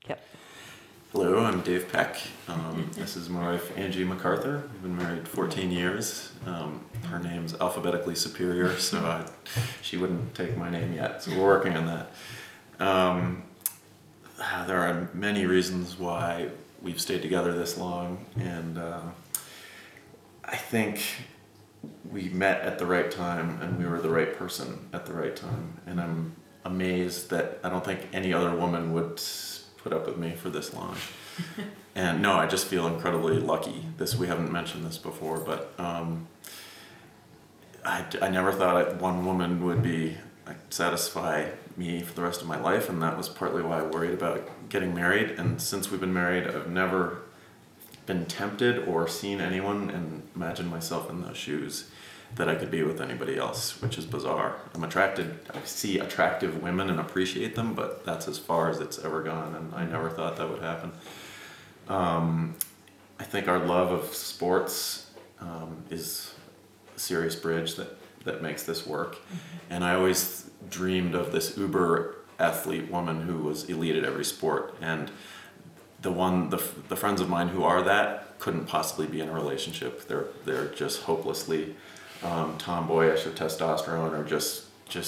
Yep. Hello, I'm Dave Peck. This is my wife, Angie MacArthur. We've been married 14 years. Her name's alphabetically superior, so she wouldn't take my name yet, so we're working on that. There are many reasons why we've stayed together this long, and I think we met at the right time, and we were the right person at the right time, and I'm amazed that I don't think any other woman would put up with me for this long. And no, I just feel incredibly lucky. We haven't mentioned this before, but I never thought one woman would satisfy me for the rest of my life, and that was partly why I worried about getting married. And since we've been married, I've never been tempted or seen anyone and imagined myself in those shoes that I could be with anybody else, which is bizarre. I see attractive women and appreciate them, but that's as far as it's ever gone, and I never thought that would happen. I think our love of sports is a serious bridge that makes this work. And I always dreamed of this uber athlete woman who was elite at every sport, and the friends of mine who are that couldn't possibly be in a relationship. They're just hopelessly tomboyish or testosterone or just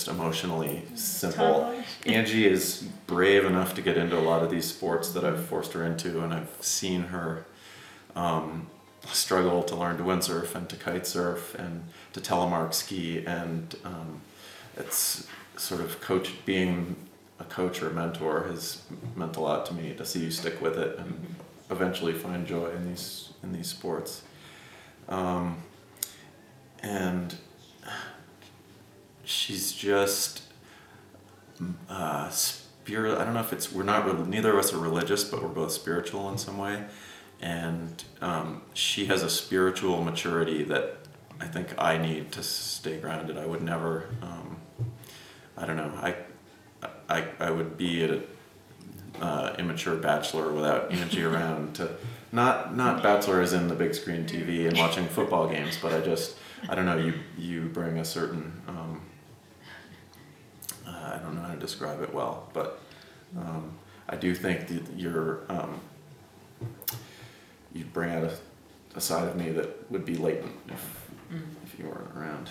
emotionally simple. Tomboyish. Angie is brave enough to get into a lot of these sports that I've forced her into, and I've seen her struggle to learn to windsurf and to kite surf and to telemark ski, and it's sort of being a coach or a mentor has meant a lot to me, to see you stick with it and eventually find joy in these sports. And she's just spirit. I don't know if neither of us are religious, but we're both spiritual in some way. And she has a spiritual maturity that I think I need to stay grounded. I would never, I don't know, I would be an immature bachelor without Angie around to, not bachelor as in the big screen TV and watching football games, but I don't know, you bring a certain, I don't know how to describe it well, but I do think that you bring out a side of me that would be latent if you weren't around.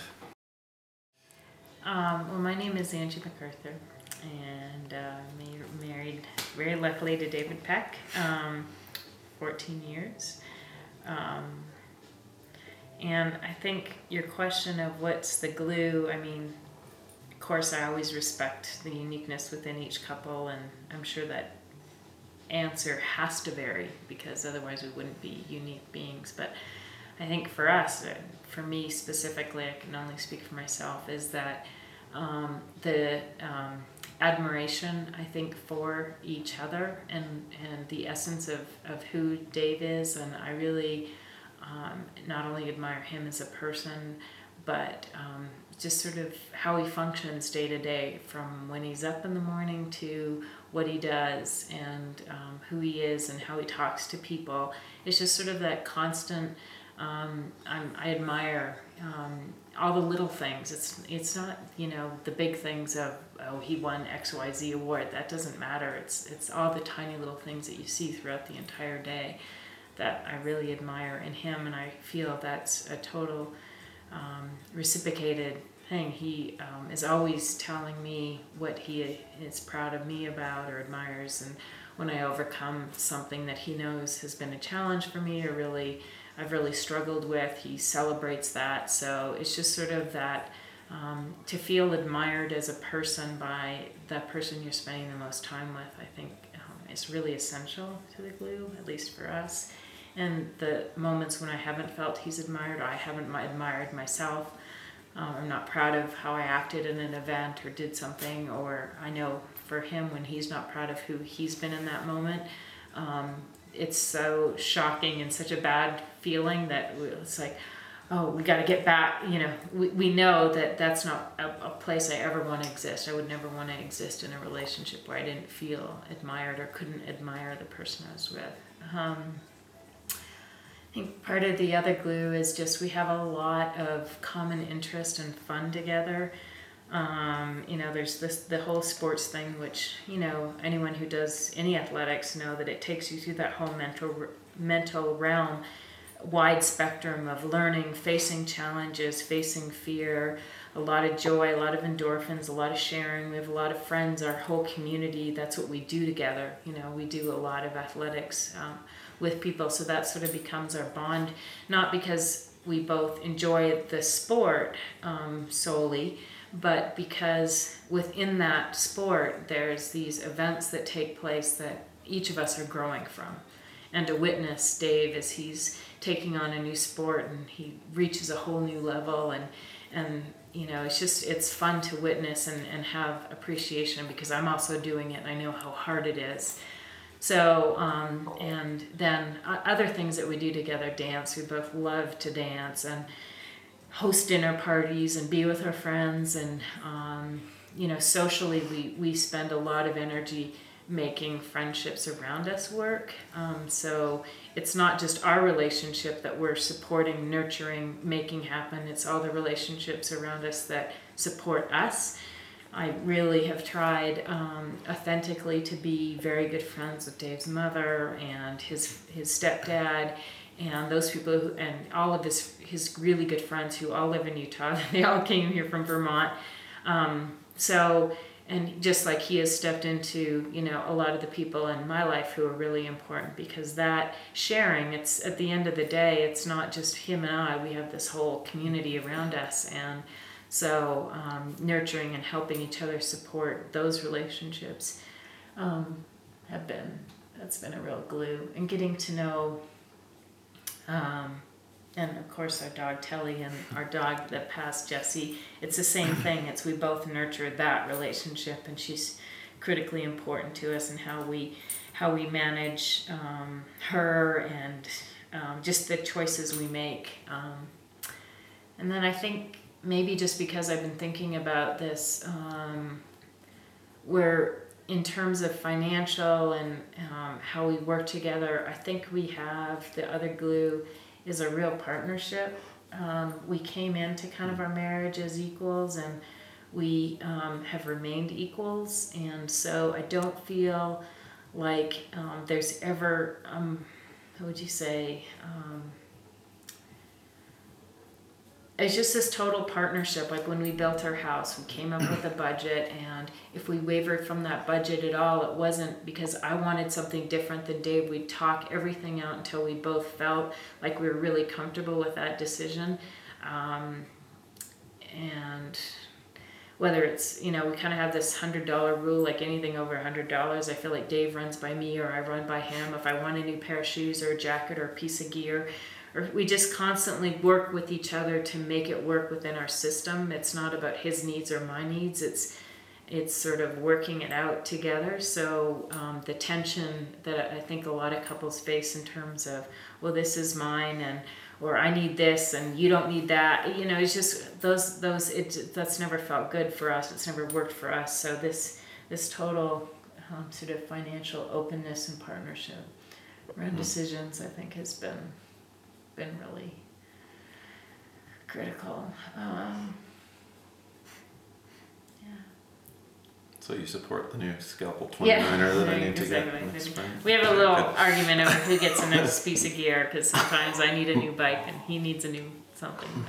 Well, my name is Angie MacArthur, and married very luckily to David Peck, 14 years. And I think your question of what's the glue, I mean, of course I always respect the uniqueness within each couple, and I'm sure that answer has to vary because otherwise we wouldn't be unique beings. But I think for us, for me specifically, I can only speak for myself, is that the admiration, I think, for each other and the essence of who Dave is, and I really not only admire him as a person, but just sort of how he functions day to day, from when he's up in the morning to what he does, and who he is and how he talks to people. It's just sort of that constant, I admire all the little things. It's not, the big things of, oh, he won XYZ award. That doesn't matter. It's all the tiny little things that you see throughout the entire day that I really admire in him, and I feel that's a total reciprocated thing. He is always telling me what he is proud of me about or admires, and when I overcome something that he knows has been a challenge for me or I've really struggled with, he celebrates that. So it's just sort of that to feel admired as a person by the person you're spending the most time with, I think is really essential to the glue, at least for us. And the moments when I haven't felt he's admired, or I haven't admired myself, I'm not proud of how I acted in an event or did something, or I know for him when he's not proud of who he's been in that moment, it's so shocking and such a bad feeling that it's like, oh, we got to get back. We know that that's not a place I ever want to exist. I would never want to exist in a relationship where I didn't feel admired or couldn't admire the person I was with. I think part of the other glue is just we have a lot of common interest and fun together. There's the whole sports thing, which, anyone who does any athletics know that it takes you through that whole mental realm, wide spectrum of learning, facing challenges, facing fear, a lot of joy, a lot of endorphins, a lot of sharing. We have a lot of friends, our whole community. That's what we do together. We do a lot of athletics with people, so that sort of becomes our bond, not because we both enjoy the sport solely, but because within that sport there's these events that take place that each of us are growing from. And to witness Dave as he's taking on a new sport and he reaches a whole new level, and it's fun to witness and have appreciation, because I'm also doing it and I know how hard it is. So, and then other things that we do together, dance. We both love to dance and host dinner parties and be with our friends. And, socially, we spend a lot of energy making friendships around us work. So it's not just our relationship that we're supporting, nurturing, making happen. It's all the relationships around us that support us. I really have tried authentically to be very good friends with Dave's mother and his stepdad, and those people and all of his really good friends who all live in Utah. They all came here from Vermont. And just like he has stepped into, a lot of the people in my life who are really important, because that sharing, it's at the end of the day, it's not just him and I. We have this whole community around us, and so nurturing and helping each other support those relationships that's been a real glue. And getting to know, and of course our dog Telly and our dog that passed, Jessie, it's the same thing. It's we both nurture that relationship, and she's critically important to us, and how we manage her, and just the choices we make. And then I think maybe just because I've been thinking about this, where in terms of financial and how we work together, I think we have the other glue is a real partnership. We came into kind of our marriage as equals, and we have remained equals. And so I don't feel like there's ever, how would you say, it's just this total partnership. Like when we built our house, we came up with a budget, and if we wavered from that budget at all, it wasn't because I wanted something different than Dave. We'd talk everything out until we both felt like we were really comfortable with that decision. And whether it's, we kind of have this $100 rule, like anything over $100, I feel like Dave runs by me or I run by him. If I want a new pair of shoes or a jacket or a piece of gear, or we just constantly work with each other to make it work within our system. It's not about his needs or my needs. It's sort of working it out together. So the tension that I think a lot of couples face in terms of, well, this is mine, or I need this and you don't need that. It's just that's never felt good for us. It's never worked for us. So this total sort of financial openness and partnership around decisions, I think, has been really critical. So you support the new Scalpel 29er that I need to get next spring? We have a little argument over who gets the next piece of gear, because sometimes I need a new bike and he needs a new something.